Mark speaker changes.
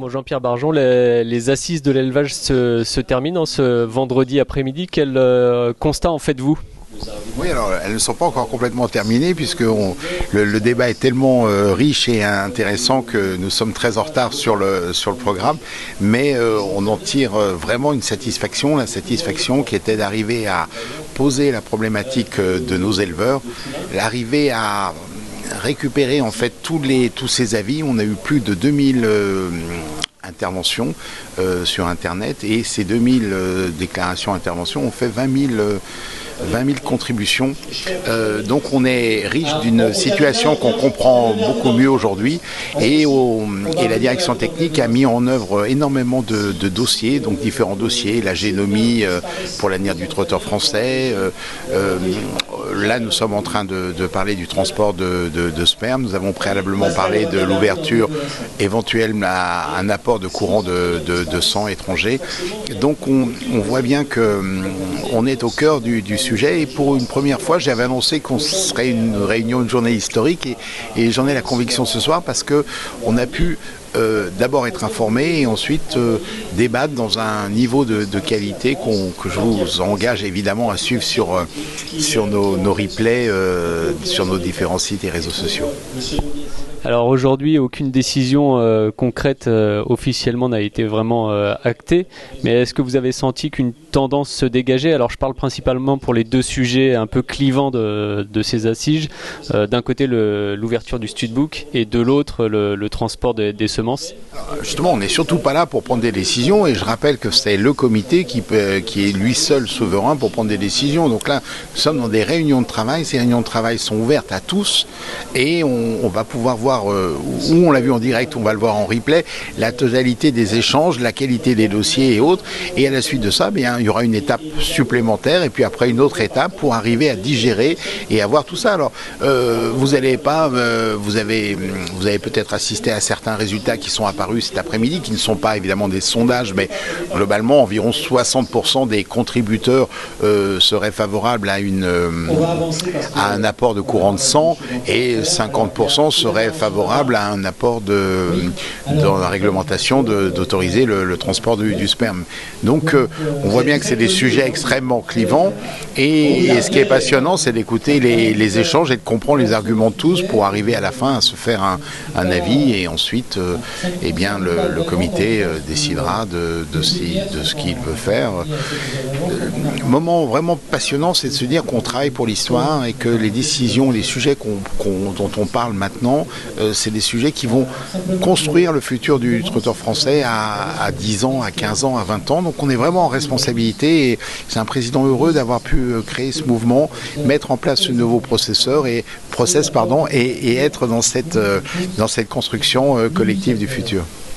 Speaker 1: Bon, Jean-Pierre Barjon, les assises de l'élevage se terminent ce vendredi après-midi. Quel constat en faites-vous?
Speaker 2: Oui, alors elles ne sont pas encore complètement terminées puisque le débat est tellement riche et intéressant que nous sommes très en retard sur le programme, mais on en tire vraiment une satisfaction, la satisfaction qui était d'arriver à poser la problématique de nos éleveurs, l'arriver à récupérer en fait tous ces avis. On a eu plus de 2000 interventions sur Internet et ces 2000 déclarations interventions ont fait 20 000 contributions. Donc on est riche d'une situation qu'on comprend beaucoup mieux aujourd'hui et la direction technique a mis en œuvre énormément de dossiers, donc différents dossiers, la génomie pour l'avenir du trotteur français. Là nous sommes en train de parler du transport de sperme. Nous avons préalablement parlé de l'ouverture éventuelle à un apport de courant de sang étranger. Donc on voit bien qu'on est au cœur du sujet et pour une première fois j'avais annoncé qu'on serait une journée historique et j'en ai la conviction ce soir parce qu'on a pu d'abord être informé et ensuite débattre dans un niveau de qualité que je vous engage évidemment à suivre sur nos replays, sur nos différents sites et réseaux sociaux.
Speaker 1: Alors aujourd'hui, aucune décision concrète officiellement n'a été vraiment actée, mais est-ce que vous avez senti qu'une tendance se dégageait? Alors je parle principalement pour les deux sujets un peu clivants de ces assises. D'un côté l'ouverture du studbook et de l'autre le transport des semences.
Speaker 2: Justement, on n'est surtout pas là pour prendre des décisions et je rappelle que c'est le comité qui est lui seul souverain pour prendre des décisions. Donc là, nous sommes dans des réunions de travail. Ces réunions de travail sont ouvertes à tous et on va pouvoir voir où on l'a vu en direct, on va le voir en replay, la totalité des échanges, la qualité des dossiers et autres. Et à la suite de ça, bien, il y aura une étape supplémentaire et puis après une autre étape pour arriver à digérer et à voir tout ça. Alors, vous avez peut-être assisté à certains résultats qui sont apparus cet après-midi, qui ne sont pas évidemment des sondages, mais globalement, environ 60% des contributeurs seraient favorables à un apport de courant de sang et 50% seraient favorables à un apport dans la réglementation d'autoriser le transport du sperme. Donc on voit bien que c'est des sujets extrêmement clivants et ce qui est passionnant c'est d'écouter les échanges et de comprendre les arguments de tous pour arriver à la fin à se faire un avis et ensuite eh bien, le comité décidera de ce qu'il veut faire. Moment vraiment passionnant c'est de se dire qu'on travaille pour l'histoire et que les décisions, les sujets dont on parle maintenant c'est des sujets qui vont construire le futur du trotteur français à 10 ans, à 15 ans, à 20 ans. Donc on est vraiment en responsabilité et c'est un président heureux d'avoir pu créer ce mouvement, mettre en place ce nouveau process et être dans cette construction collective du futur.